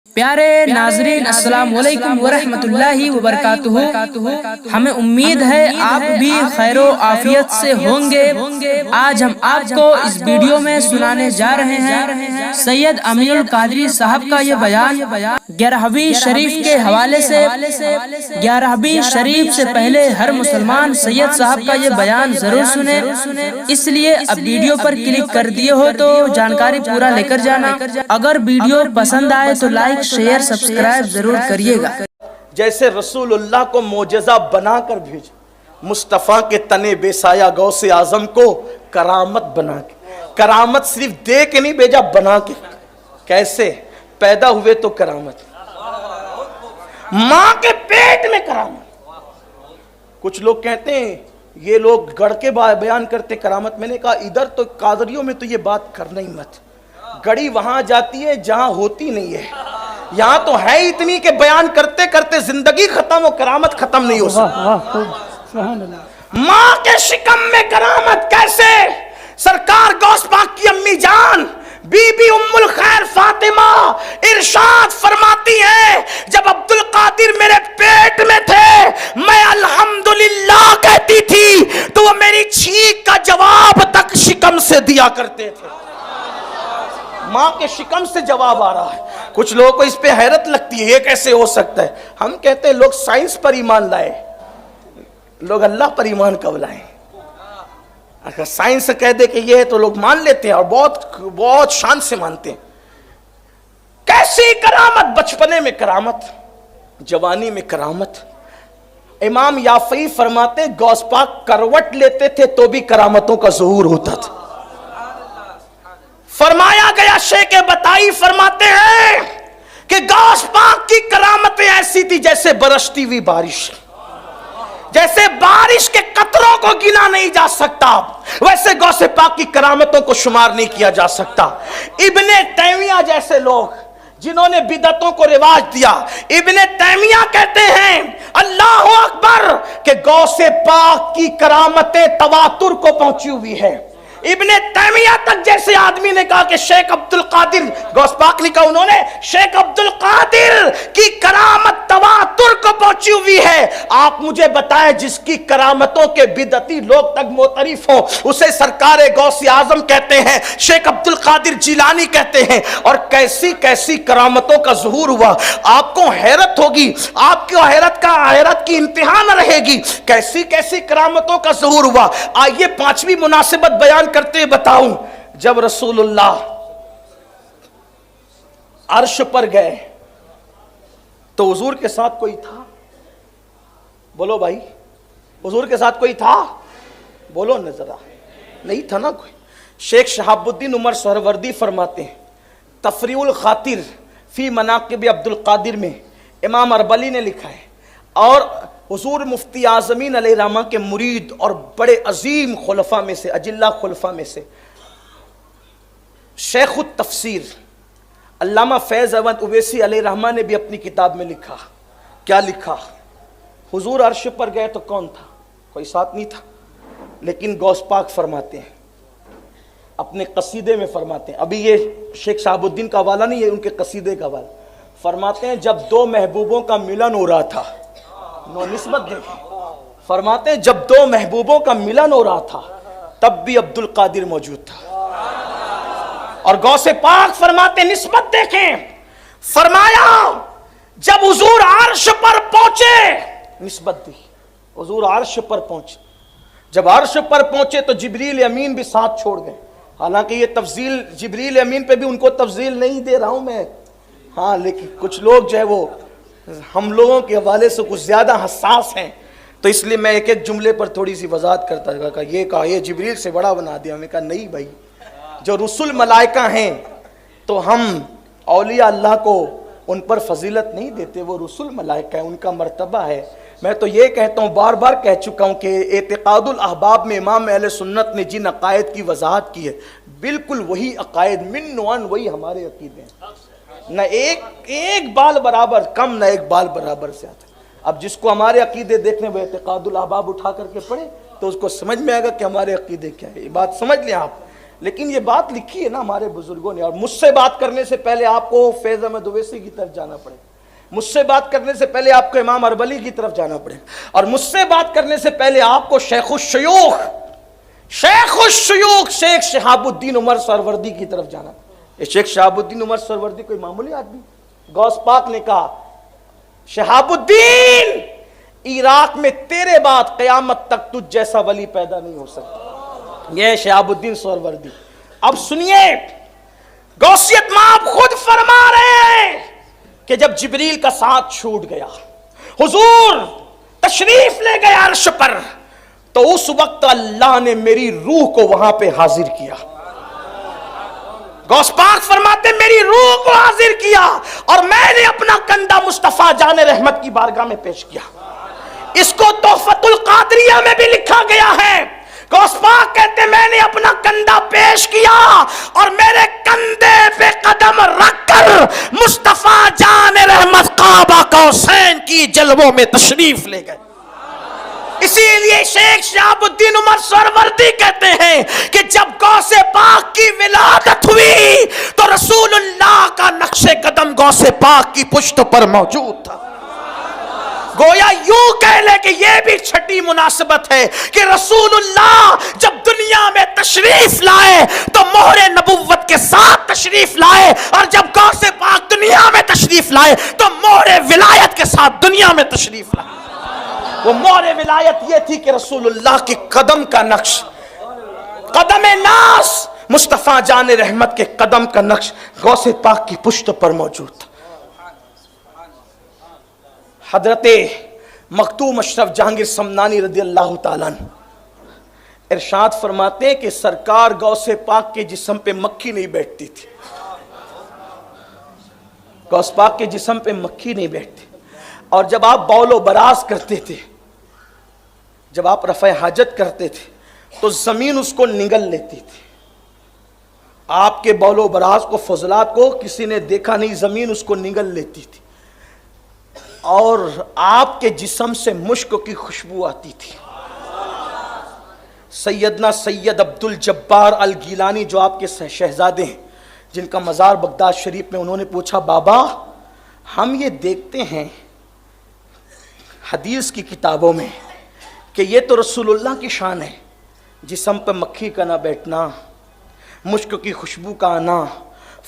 پیارے ناظرین السلام علیکم ورحمۃ اللہ وبرکاتہ۔ ہمیں امید ہے آپ بھی خیر و عافیت سے ہوں گے۔ آج ہم آپ کو اس ویڈیو میں سنانے جا رہے ہیں سید امین القادری صاحب کا یہ بیان 11ویں شریف کے حوالے سے۔ 11ویں شریف سے پہلے ہر مسلمان سید صاحب کا یہ بیان ضرور سنے، اس لیے اب ویڈیو پر کلک کر دیے ہو تو جانکاری پورا لے کر جانا۔ اگر ویڈیو پسند آئے تو لائک شیئر سبسکرائب ضرور کریے گا۔ جیسے رسول اللہ کو معجزہ بنا کر بھیجا، مصطفیٰ کے تنے بے سایہ غوث اعظم کو کرامت بنا کے، کرامت صرف دے کے نہیں بھیجا، بنا کے۔ کیسے پیدا ہوئے تو کرامت، ماں کے پیٹ میں کرامت۔ کچھ لوگ کہتے ہیں یہ لوگ گڑھ کے بیان کرتے کرامت۔ میں نے کہا ادھر تو قادریوں میں تو یہ بات کرنا ہی مت، گڑی وہاں جاتی ہے جہاں ہوتی نہیں ہے، یہاں تو ہے اتنی کہ بیان کرتے کرتے زندگی ختم ہو، کرامت ختم نہیں ہو سکتی۔ ماں کے شکم میں کرامت کیسے؟ سرکار غوث پاک کی امی جان بی بی ام الخیر فاطمہ ارشاد فرماتی ہے، جب عبد القادر میرے پیٹ میں تھے میں الحمدللہ کہتی تھی تو وہ میری چھینک کا جواب تک شکم سے دیا کرتے تھے۔ ماں کے شکم سے جواب آ رہا ہے۔ کچھ لوگوں کو اس پہ حیرت لگتی ہے، یہ کیسے ہو سکتا ہے؟ ہم کہتے ہیں لوگ سائنس پر ایمان لائے، لوگ اللہ پر ایمان کب لائیں؟ اگر سائنس کہہ دے کہ یہ ہے تو لوگ مان لیتے ہیں اور بہت شان سے مانتے ہیں۔ کیسی کرامت؟ بچپنے میں کرامت، جوانی میں کرامت۔ امام یافعی فرماتے غوث پاک کروٹ لیتے تھے تو بھی کرامتوں کا ظہور ہوتا تھا۔ فرمایا گیا شیخ بتائی فرماتے ہیں کہ غوث پاک کی کرامتیں ایسی تھی جیسے برستی ہوئی بارش، جیسے بارش کے قطروں کو گنا نہیں جا سکتا، ویسے غوث پاک کی کرامتوں کو شمار نہیں کیا جا سکتا۔ ابن تیمیہ جیسے لوگ جنہوں نے بدعتوں کو رواج دیا، ابن تیمیہ کہتے ہیں اللہ اکبر کہ غوث پاک کی کرامتیں تواتر کو پہنچی ہوئی ہے۔ ابن تیمیہ تک جیسے آدمی نے کہا کہ شیخ عبد القادر، غوث پاک لکھا انہوں نے، شیخ عبد القادر کی کرامت تواتر کو پہنچی ہوئی ہے۔ آپ مجھے بتائیں جس کی کرامتوں کے بدعتی لوگ تک معترف ہوں اسے سرکار غوث اعظم کہتے ہیں، شیخ عبد القادر جیلانی کہتے ہیں۔ اور کیسی کیسی کرامتوں کا ظہور ہوا، آپ کو حیرت ہوگی، آپ کی حیرت کی انتہا نہ رہے گی، کیسی کیسی کرامتوں کا ظہور ہوا۔ آئیے پانچویں مناسبت بیان کرتے بتاؤں۔ جب رسول اللہ عرش پر گئے تو حضور کے ساتھ کوئی تھا؟ بولو بھائی، حضور کے ساتھ کوئی تھا؟ بولو نہ ذرا، نہیں تھا نا کوئی۔ شیخ شہاب الدین عمر سہروردی فرماتے ہیں تفریع الخاطر فی مناقب عبد القادر میں امام اربلی نے لکھا ہے، اور حضور مفتی اعظمین علیہ الرحمہ کے مرید اور بڑے عظیم خلفاء میں سے، اجلہ خلفاء میں سے شیخ التفسیر علامہ فیض احمد اویسی علیہ الرحمہ نے بھی اپنی کتاب میں لکھا۔ کیا لکھا؟ حضور عرش پر گئے تو کون تھا؟ کوئی ساتھ نہیں تھا، لیکن غوث پاک فرماتے ہیں اپنے قصیدے میں، فرماتے ہیں، ابھی یہ شیخ شہاب الدین کا حوالہ نہیں ہے، ان کے قصیدے کا حوالہ، فرماتے ہیں جب دو محبوبوں کا ملن ہو رہا تھا، نسبت دیکھیں، فرماتے ہیں جب دو محبوبوں کا ملن ہو رہا تھا تب بھی عبد القادر موجود تھا۔ اور غوث پاک فرماتے ہیں نسبت دیکھیں، فرمایا جب حضور عرش پر پہنچے، نسبت دی، حضور عرش پر پہنچے، جب عرش پر پہنچے تو جبریل امین بھی ساتھ چھوڑ گئے۔ حالانکہ یہ تفضیل جبریل امین پہ بھی ان کو تفضیل نہیں دے رہا ہوں میں، ہاں، لیکن کچھ لوگ جو ہے وہ ہم لوگوں کے حوالے سے کچھ زیادہ حساس ہیں، تو اس لیے میں ایک ایک جملے پر تھوڑی سی وضاحت کرتا ہے کہ یہ کہا یہ جبریل سے بڑا بنا دیا۔ میں کہا نہیں بھائی، جو رسول ملائکہ ہیں تو ہم اولیاء اللہ کو ان پر فضیلت نہیں دیتے، وہ رسول ملائکہ ہیں، ان کا مرتبہ ہے۔ میں تو یہ کہتا ہوں، بار بار کہہ چکا ہوں کہ اعتقاد الاحباب میں امام اہل سنت نے جن عقائد کی وضاحت کی ہے بالکل وہی عقائد من نوعاً وہی ہمارے عقیدے ہیں، نہ ایک بال برابر کم، نہ ایک بال برابر زیادہ۔ اب جس کو ہمارے عقیدے دیکھنے وہ اعتقاد الاحباب اٹھا کر کے پڑھے تو اس کو سمجھ میں آئے گا کہ ہمارے عقیدے کیا ہے۔ یہ بات سمجھ لیں آپ، لیکن یہ بات لکھی ہے نا ہمارے بزرگوں نے. اور مجھ سے بات کرنے سے پہلے آپ کو فیض احمد اویسی کی طرف جانا پڑے, مجھ سے بات کرنے سے پہلے آپ کو امام اربلی کی طرف جانا پڑے, اور مجھ سے بات کرنے سے پہلے آپ کو شیخ الشیوخ شیخ شہاب الدین عمر سہروردی کی طرف جانا. شیخ شہاب الدین عمر سہروردی کوئی معمولی آدمی؟ غوث پاک نے کہا شہاب الدین عراق میں تیرے بعد قیامت تک تجھ جیسا ولی پیدا نہیں ہو سکتا. یہ شہاب الدین سہروردی. اب سنیے, غوثیت مآب خود فرما رہے ہیں کہ جب جبریل کا ساتھ چھوٹ گیا, حضور تشریف لے گئے عرش پر, تو اس وقت اللہ نے میری روح کو وہاں پہ حاضر کیا. غوث پاک فرماتے میری روح کو حاضر کیا اور میں نے اپنا کندھا مصطفیٰ جان رحمت کی بارگاہ میں پیش کیا. اس کو تحفۃ القادریہ میں بھی لکھا گیا ہے. غوث پاک کہتے میں نے اپنا کندھا پیش کیا اور میرے کندھے پہ قدم رکھ کر مصطفیٰ جان رحمت قاب قوسین کی جلووں میں تشریف لے گئے. اسی لیے شیخ شہاب الدین عمر سہروردی کہتے ہیں کہ جب غوث پاک کی ولادت ہوئی تو رسول اللہ کا نقش قدم غوث پاک کی پشت پر موجود تھا. گویا یوں کہہ لے کہ یہ بھی چھٹی مناسبت ہے کہ رسول اللہ جب دنیا میں تشریف لائے تو مہر نبوت کے ساتھ تشریف لائے, اور جب غوث پاک دنیا میں تشریف لائے تو مہر ولایت کے ساتھ دنیا میں تشریف لائے. وہ مہر ولایت یہ تھی کہ رسول اللہ کے قدم کا نقش, قدم ناس مصطفیٰ جان رحمت کے قدم کا نقش غوث پاک کی پشت پر موجود تھا. حضرت مختوم اشرف جہانگیر سمنانی رضی اللہ تعالیٰ عنہ ارشاد فرماتے ہیں کہ سرکار غوث پاک کے جسم پہ مکھی نہیں بیٹھتی تھی. غوث پاک کے جسم پہ مکھی نہیں بیٹھتی, اور جب آپ بول و براز کرتے تھے, جب آپ رفع حاجت کرتے تھے تو زمین اس کو نگل لیتی تھی. آپ کے بول و براز کو, فضلات کو کسی نے دیکھا نہیں, زمین اس کو نگل لیتی تھی. اور آپ کے جسم سے مشک کی خوشبو آتی تھی. سیدنا سید عبد الجبار الگیلانی جو آپ کے شہزادے ہیں, جن کا مزار بغداد شریف میں, انہوں نے پوچھا بابا ہم یہ دیکھتے ہیں حدیث کی کتابوں میں کہ یہ تو رسول اللہ کی شان ہے, جسم پہ مکھی کا نہ بیٹھنا, مشک کی خوشبو کا آنا,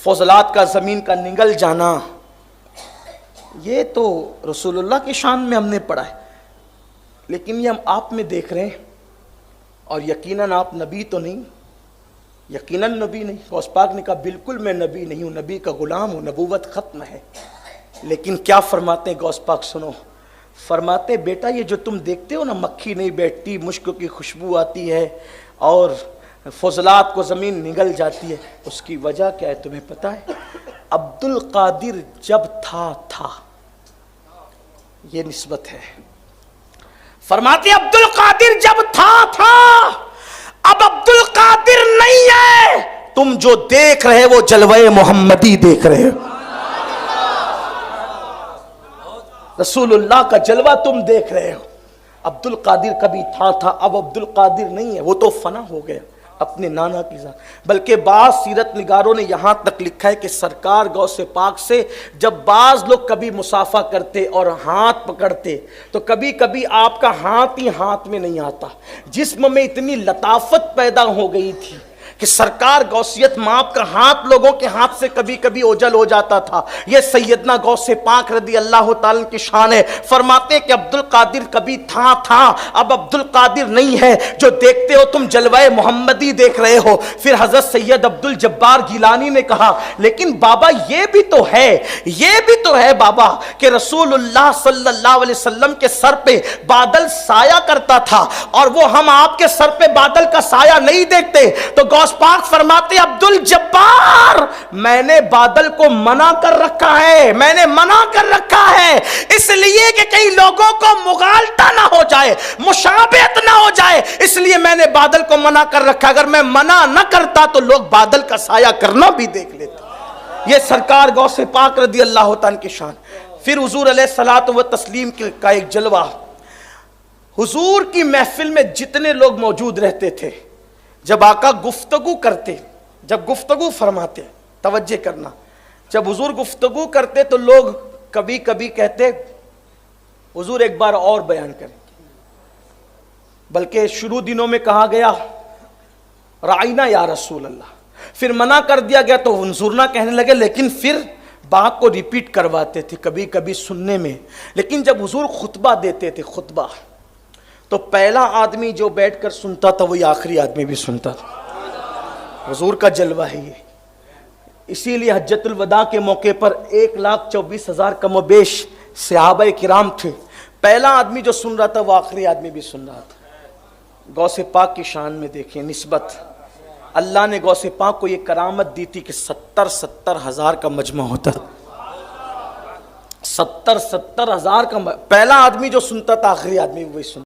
فضلات کا زمین کا نگل جانا, یہ تو رسول اللہ کی شان میں ہم نے پڑھا ہے, لیکن یہ ہم آپ میں دیکھ رہے ہیں, اور یقیناً آپ نبی تو نہیں, یقیناً نبی نہیں. غوث پاک نے کہا بالکل میں نبی نہیں ہوں, نبی کا غلام ہوں, نبوت ختم ہے. لیکن کیا فرماتے ہیں غوث پاک, سنو, فرماتے بیٹا یہ جو تم دیکھتے ہو نا, مکھی نہیں بیٹھتی, مشک کی خوشبو آتی ہے اور فضلات کو زمین نگل جاتی ہے, اس کی وجہ کیا ہے تمہیں پتہ ہے؟ عبد القادر جب تھا یہ نسبت ہے. فرماتے عبد القادر جب تھا, اب عبد القادر نہیں ہے, تم جو دیکھ رہے وہ جلوہ محمدی دیکھ رہے ہو. رسول اللہ کا جلوہ تم دیکھ رہے ہو. عبد القادر کبھی تھا, اب عبد القادر نہیں ہے, وہ تو فنا ہو گیا اپنے نانا کی ذات. بلکہ بعض سیرت نگاروں نے یہاں تک لکھا ہے کہ سرکار غوث پاک سے جب بعض لوگ کبھی مصافحہ کرتے اور ہاتھ پکڑتے تو کبھی کبھی آپ کا ہاتھ ہی ہاتھ میں نہیں آتا. جسم میں اتنی لطافت پیدا ہو گئی تھی کہ سرکار غوثیت مآب کا ہاتھ لوگوں کے ہاتھ سے کبھی کبھی اوجھل ہو جاتا تھا. یہ سیدنا غوث پاک رضی اللہ تعالیٰ کی شان ہے. فرماتے کہ عبد القادر کبھی تھا, اب عبد القادر نہیں ہے, جو دیکھتے ہو تم جلوہ محمدی دیکھ رہے ہو. پھر حضرت سید عبد الجبار گیلانی نے کہا لیکن بابا یہ بھی تو ہے بابا کہ رسول اللہ صلی اللہ علیہ وسلم کے سر پہ بادل سایہ کرتا تھا, اور وہ ہم آپ کے سر پہ بادل کا سایہ نہیں دیکھتے. تو غوث پاک فرماتے عبد الجبار میں نے بادل کو منع کر رکھا ہے, اس لیے کہ کئی لوگوں کو مغالطہ نہ ہو جائے, مشابہت نہ ہو جائے, اس لیے میں نے بادل کو منع کر رکھا. اگر میں منع نہ کرتا تو لوگ بادل کا سایہ کرنا بھی دیکھ لیتے. یہ سرکار غوث پاک رضی اللہ تعالیٰ کی شان. پھر حضور علیہ الصلوۃ والتسلیم کا ایک جلوہ, حضور کی محفل میں جتنے لوگ موجود رہتے تھے, جب آقا گفتگو کرتے جب گفتگو فرماتے، توجہ کرنا، جب حضور گفتگو کرتے تو لوگ کبھی کبھی کہتے حضور ایک بار اور بیان کریں، بلکہ شروع دنوں میں کہا گیا رائنا یا رسول اللہ، پھر منع کر دیا گیا تو حضور نہ کہنے لگے، لیکن پھر بات کو ریپیٹ کرواتے تھے کبھی کبھی سننے میں۔ لیکن جب حضور خطبہ دیتے تھے، خطبہ، تو پہلا آدمی جو بیٹھ کر سنتا تھا وہی آخری آدمی بھی سنتا تھا۔ حضور کا جلوہ ہے یہ، اسی لیے حجۃ الوداع کے موقع پر 1,24,000 کم و بیش صحابہ کرام تھے، پہلا آدمی جو سن رہا تھا وہ آخری آدمی بھی سن رہا تھا۔ غوث پاک کی شان میں دیکھیں نسبت، اللہ نے غوث پاک کو یہ کرامت دی تھی کہ 70 ہزار کا مجمع ہوتا، 70 ہزار کا، پہلا آدمی جو سنتا تھا آخری آدمی بھی وہی سنتا۔